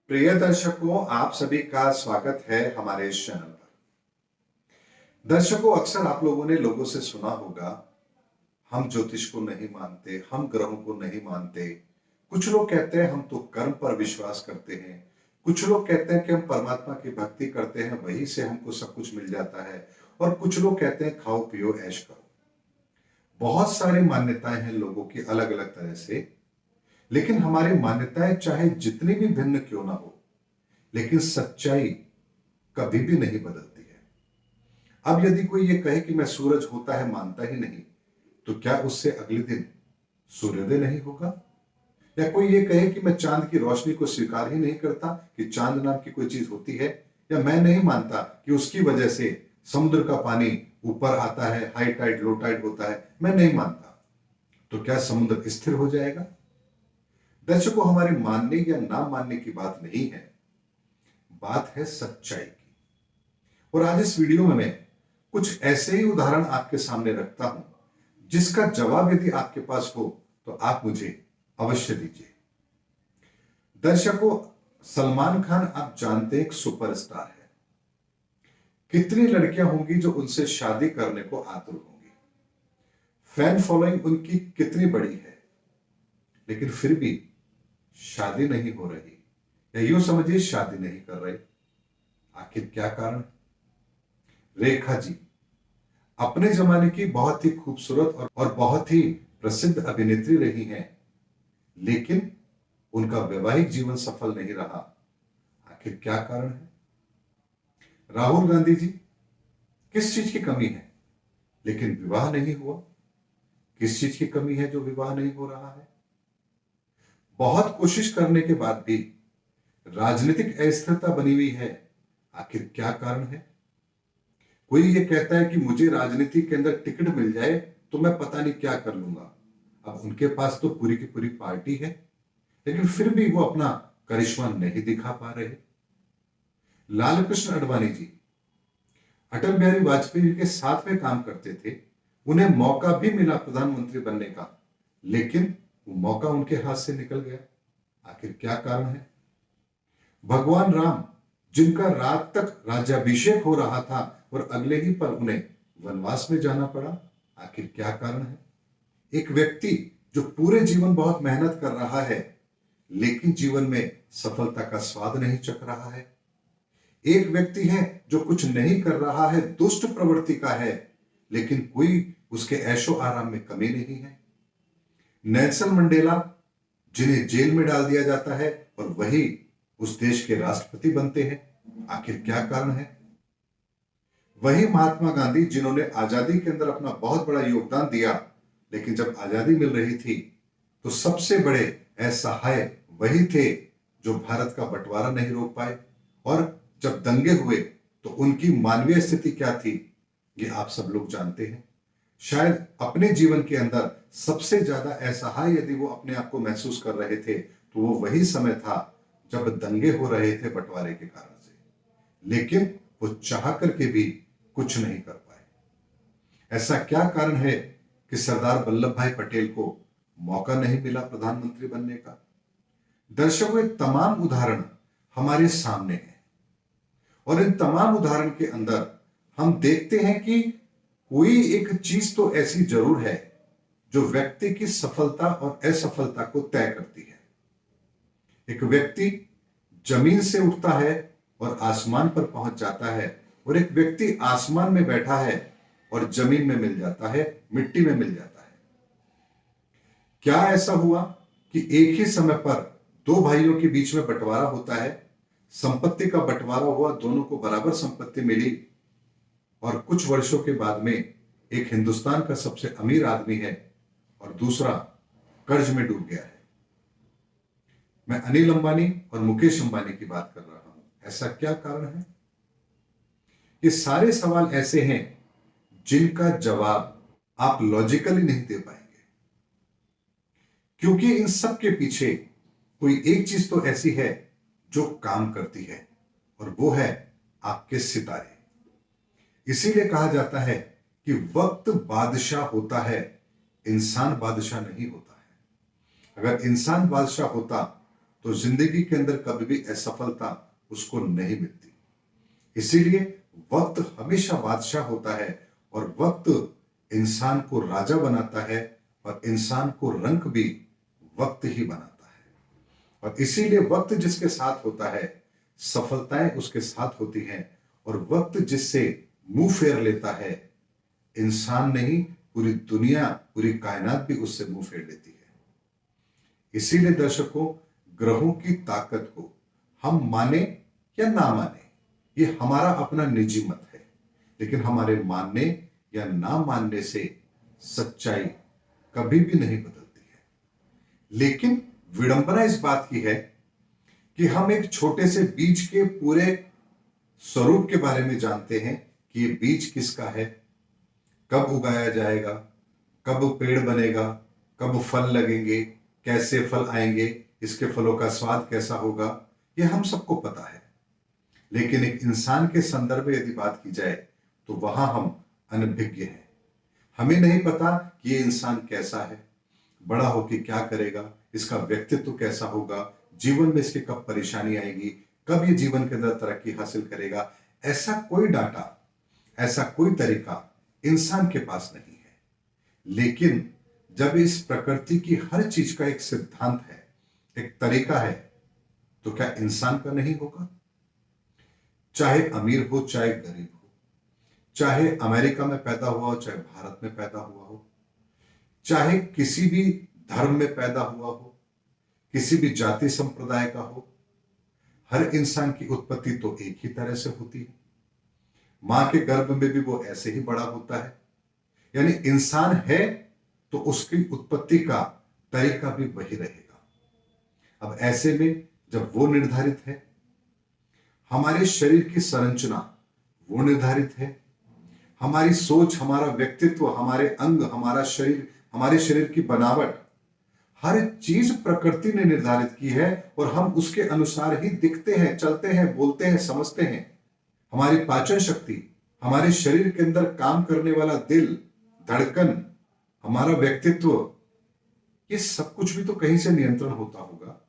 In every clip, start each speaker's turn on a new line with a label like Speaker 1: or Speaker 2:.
Speaker 1: प्रिय दर्शकों, आप सभी का स्वागत है हमारे इस चैनल पर। दर्शकों, अक्सर आप लोगों ने लोगों से सुना होगा, हम ज्योतिष को नहीं मानते, हम ग्रहों को नहीं मानते। कुछ लोग कहते हैं हम तो कर्म पर विश्वास करते हैं। कुछ लोग कहते हैं कि हम परमात्मा की भक्ति करते हैं, वहीं से हमको सब कुछ मिल जाता है। और कुछ लोग कहते हैं खाओ पियो ऐश करो। बहुत सारी मान्यताएं हैं लोगों की अलग अलग तरह से। लेकिन हमारी मान्यताएं चाहे जितनी भी भिन्न क्यों ना हो, लेकिन सच्चाई कभी भी नहीं बदलती है। अब यदि कोई ये कहे कि मैं सूरज होता है मानता ही नहीं, तो क्या उससे अगले दिन सूर्योदय नहीं होगा? या कोई ये कहे कि मैं चांद की रोशनी को स्वीकार ही नहीं करता कि चांद नाम की कोई चीज होती है, या मैं नहीं मानता कि उसकी वजह से समुद्र का पानी ऊपर आता है, हाई टाइड लो टाइड होता है, मैं नहीं मानता, तो क्या समुद्र स्थिर हो जाएगा? दर्शकों, हमारे मानने या ना मानने की बात नहीं है, बात है सच्चाई की। और आज इस वीडियो में मैं कुछ ऐसे ही उदाहरण आपके सामने रखता हूं, जिसका जवाब यदि आपके पास हो तो आप मुझे अवश्य दीजिए। दर्शकों, सलमान खान आप जानते हैं एक सुपरस्टार है। कितनी लड़कियां होंगी जो उनसे शादी करने को आतुर होंगी। फैन फॉलोइंग उनकी कितनी बड़ी है, लेकिन फिर भी शादी नहीं हो रही, या यूं समझिए शादी नहीं कर रहे। आखिर क्या कारण? रेखा जी अपने जमाने की बहुत ही खूबसूरत और बहुत ही प्रसिद्ध अभिनेत्री रही हैं, लेकिन उनका वैवाहिक जीवन सफल नहीं रहा। आखिर क्या कारण है? राहुल गांधी जी, किस चीज की कमी है लेकिन विवाह नहीं हुआ? किस चीज की कमी है जो विवाह नहीं हो रहा है? बहुत कोशिश करने के बाद भी राजनीतिक अस्थिरता बनी हुई है। आखिर क्या कारण है? कोई ये कहता है कि मुझे राजनीति के अंदर टिकट मिल जाए तो मैं पता नहीं क्या कर लूंगा। अब उनके पास तो पूरी की पूरी पार्टी है, लेकिन फिर भी वो अपना करिश्मा नहीं दिखा पा रहे। लाल कृष्ण आडवाणी जी अटल बिहारी वाजपेयी के साथ में काम करते थे। उन्हें मौका भी मिला प्रधानमंत्री बनने का, लेकिन वो मौका उनके हाथ से निकल गया। आखिर क्या कारण है? भगवान राम, जिनका रात तक राज्याभिषेक हो रहा था और अगले ही पल उन्हें वनवास में जाना पड़ा। आखिर क्या कारण है? एक व्यक्ति जो पूरे जीवन बहुत मेहनत कर रहा है, लेकिन जीवन में सफलता का स्वाद नहीं चख रहा है। एक व्यक्ति है जो कुछ नहीं कर रहा है, दुष्ट प्रवृत्ति का है, लेकिन कोई उसके ऐशो आराम में कमी नहीं है। नेल्सन मंडेला, जिन्हें जेल में डाल दिया जाता है और वही उस देश के राष्ट्रपति बनते हैं। आखिर क्या कारण है? वही महात्मा गांधी, जिन्होंने आजादी के अंदर अपना बहुत बड़ा योगदान दिया, लेकिन जब आजादी मिल रही थी तो सबसे बड़े असहाय वही थे जो भारत का बंटवारा नहीं रोक पाए। और जब दंगे हुए तो उनकी मानवीय स्थिति क्या थी, ये आप सब लोग जानते हैं। शायद अपने जीवन के अंदर सबसे ज्यादा असहाय यदि वो अपने आप को महसूस कर रहे थे, तो वो वही समय था जब दंगे हो रहे थे बंटवारे के कारण से। लेकिन वो चाह करके भी कुछ नहीं कर पाए। ऐसा क्या कारण है कि सरदार वल्लभ भाई पटेल को मौका नहीं मिला प्रधानमंत्री बनने का? दर्शकों, ये तमाम उदाहरण हमारे सामने हैं, और इन तमाम उदाहरण के अंदर हम देखते हैं कि कोई एक चीज तो ऐसी जरूर है जो व्यक्ति की सफलता और असफलता को तय करती है। एक व्यक्ति जमीन से उठता है और आसमान पर पहुंच जाता है, और एक व्यक्ति आसमान में बैठा है और जमीन में मिल जाता है, मिट्टी में मिल जाता है। क्या ऐसा हुआ कि एक ही समय पर दो भाइयों के बीच में बंटवारा होता है, संपत्ति का बंटवारा हुआ, दोनों को बराबर संपत्ति मिली, और कुछ वर्षों के बाद में एक हिंदुस्तान का सबसे अमीर आदमी है और दूसरा कर्ज में डूब गया है? मैं अनिल अंबानी और मुकेश अंबानी की बात कर रहा हूं। ऐसा क्या कारण है? ये सारे सवाल ऐसे हैं जिनका जवाब आप लॉजिकली नहीं दे पाएंगे, क्योंकि इन सब के पीछे कोई एक चीज तो ऐसी है जो काम करती है, और वो है आपके सितारे। इसीलिए कहा जाता है कि वक्त बादशाह होता है, इंसान बादशाह नहीं होता है। अगर इंसान बादशाह होता तो जिंदगी के अंदर कभी भी असफलता उसको नहीं मिलती। इसीलिए वक्त हमेशा बादशाह होता है और वक्त इंसान को राजा बनाता है और इंसान को रंक भी वक्त ही बनाता है। और इसीलिए वक्त जिसके साथ होता है सफलताएं उसके साथ होती हैं, और वक्त जिससे मुंह फेर लेता है इंसान नहीं पूरी दुनिया पूरी कायनात भी उससे मुंह फेर लेती है। इसीलिए दर्शकों, ग्रहों की ताकत को हम माने या ना माने ये हमारा अपना निजी मत है, लेकिन हमारे मानने या ना मानने से सच्चाई कभी भी नहीं बदलती है। लेकिन विडंबना इस बात की है कि हम एक छोटे से बीज के पूरे स्वरूप के बारे में जानते हैं कि ये बीज किसका है, कब उगाया जाएगा, कब पेड़ बनेगा, कब फल लगेंगे, कैसे फल आएंगे, इसके फलों का स्वाद कैसा होगा, ये हम सबको पता है। लेकिन एक इंसान के संदर्भ में यदि बात की जाए तो वहां हम अनभिज्ञ हैं। हमें नहीं पता कि ये इंसान कैसा है, बड़ा होकर क्या करेगा, इसका व्यक्तित्व कैसा होगा, जीवन में इसके कब परेशानी आएगी, कब ये जीवन के अंदर तरक्की हासिल करेगा। ऐसा कोई डाटा, ऐसा कोई तरीका इंसान के पास नहीं है। लेकिन जब इस प्रकृति की हर चीज का एक सिद्धांत है, एक तरीका है, तो क्या इंसान का नहीं होगा? चाहे अमीर हो चाहे गरीब हो, चाहे अमेरिका में पैदा हुआ हो चाहे भारत में पैदा हुआ हो, चाहे किसी भी धर्म में पैदा हुआ हो, किसी भी जाति संप्रदाय का हो, हर इंसान की उत्पत्ति तो एक ही तरह से होती है। मां के गर्भ में भी वो ऐसे ही बड़ा होता है। यानी इंसान है तो उसकी उत्पत्ति का तरीका भी वही रहेगा। अब ऐसे में जब वो निर्धारित है, हमारे शरीर की संरचना वो निर्धारित है, हमारी सोच, हमारा व्यक्तित्व, हमारे अंग, हमारा शरीर, हमारे शरीर की बनावट, हर चीज प्रकृति ने निर्धारित की है और हम उसके अनुसार ही दिखते हैं, चलते हैं, बोलते हैं, समझते हैं। हमारी पाचन शक्ति, हमारे शरीर के अंदर काम करने वाला दिल, धड़कन, हमारा व्यक्तित्व, ये सब कुछ भी तो कहीं से नियंत्रण होता होगा।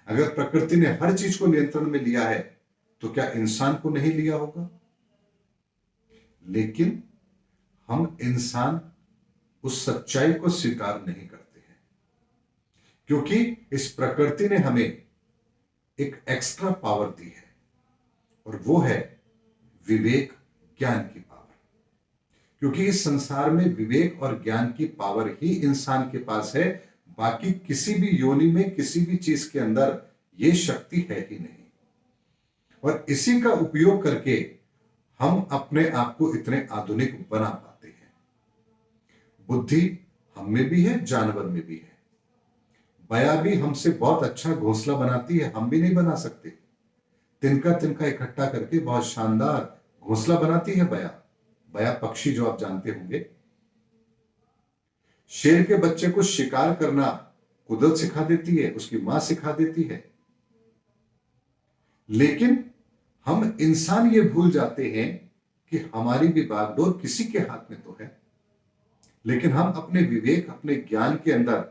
Speaker 1: अगर प्रकृति ने हर चीज को नियंत्रण में लिया है तो क्या इंसान को नहीं लिया होगा? लेकिन हम इंसान उस सच्चाई को स्वीकार नहीं करते हैं, क्योंकि इस प्रकृति ने हमें एक एक्स्ट्रा पावर दी है और वो है विवेक, ज्ञान की पावर। क्योंकि इस संसार में विवेक और ज्ञान की पावर ही इंसान के पास है, बाकी किसी भी योनि में, किसी भी चीज के अंदर ये शक्ति है ही नहीं। और इसी का उपयोग करके हम अपने आप को इतने आधुनिक बना पाते हैं। बुद्धि हम में भी है, जानवर में भी है। बया भी हमसे बहुत अच्छा घोंसला बनाती है, हम भी नहीं बना सकते। तिनका तिनका इकट्ठा करके बहुत शानदार घोंसला बनाती है बया। बया पक्षी जो आप जानते होंगे। शेर के बच्चे को शिकार करना कुदरत सिखा देती है, उसकी मां सिखा देती है। लेकिन हम इंसान ये भूल जाते हैं कि हमारी भी बागडोर किसी के हाथ में तो है। लेकिन हम अपने विवेक, अपने ज्ञान के अंदर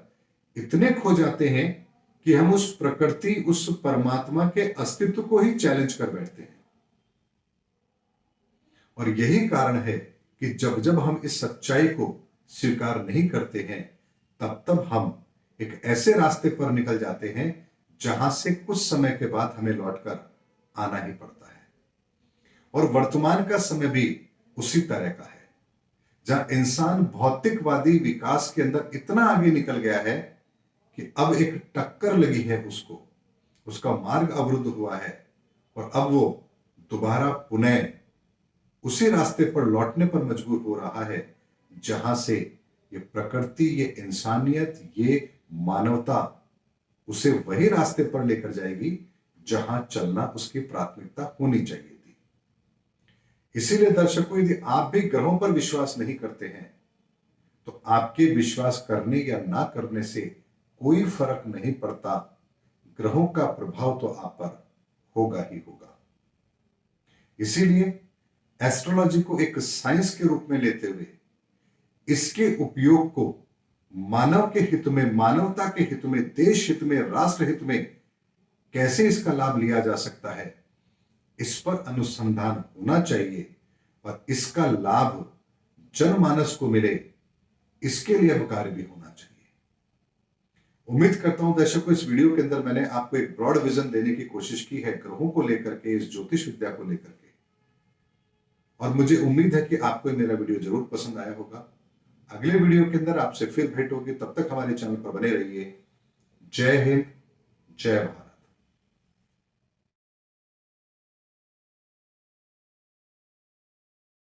Speaker 1: इतने खो जाते हैं कि हम उस प्रकृति, उस परमात्मा के अस्तित्व को ही चैलेंज कर बैठते हैं। और यही कारण है कि जब जब हम इस सच्चाई को स्वीकार नहीं करते हैं, तब तब हम एक ऐसे रास्ते पर निकल जाते हैं जहां से कुछ समय के बाद हमें लौटकर आना ही पड़ता है। और वर्तमान का समय भी उसी तरह का है, जहां इंसान भौतिकवादी विकास के अंदर इतना आगे निकल गया है कि अब एक टक्कर लगी है उसको, उसका मार्ग अवरुद्ध हुआ है और अब वो दोबारा पुनः उसी रास्ते पर लौटने पर मजबूर हो रहा है जहां से ये प्रकृति, ये इंसानियत, ये मानवता उसे वही रास्ते पर लेकर जाएगी जहां चलना उसकी प्राथमिकता होनी चाहिए थी। इसीलिए दर्शकों, यदि आप भी ग्रहों पर विश्वास नहीं करते हैं तो आपके विश्वास करने या ना करने से कोई फर्क नहीं पड़ता। ग्रहों का प्रभाव तो आप पर होगा ही होगा। इसीलिए एस्ट्रोलॉजी को एक साइंस के रूप में लेते हुए इसके उपयोग को मानव के हित में, मानवता के हित में, देश हित में, राष्ट्र हित में कैसे इसका लाभ लिया जा सकता है, इस पर अनुसंधान होना चाहिए और इसका लाभ जनमानस को मिले, इसके लिए अब कार्य भी होना चाहिए। उम्मीद करता हूं दर्शकों, इस वीडियो के अंदर मैंने आपको एक ब्रॉड विजन देने की कोशिश की है ग्रहों को लेकर के, इस ज्योतिष विद्या को लेकर के, और मुझे उम्मीद है कि आपको मेरा वीडियो जरूर पसंद आया होगा। अगले वीडियो के अंदर आपसे फिर भेंट होगी, तब तक हमारे चैनल पर बने रहिए। जय हिंद, जय भारत।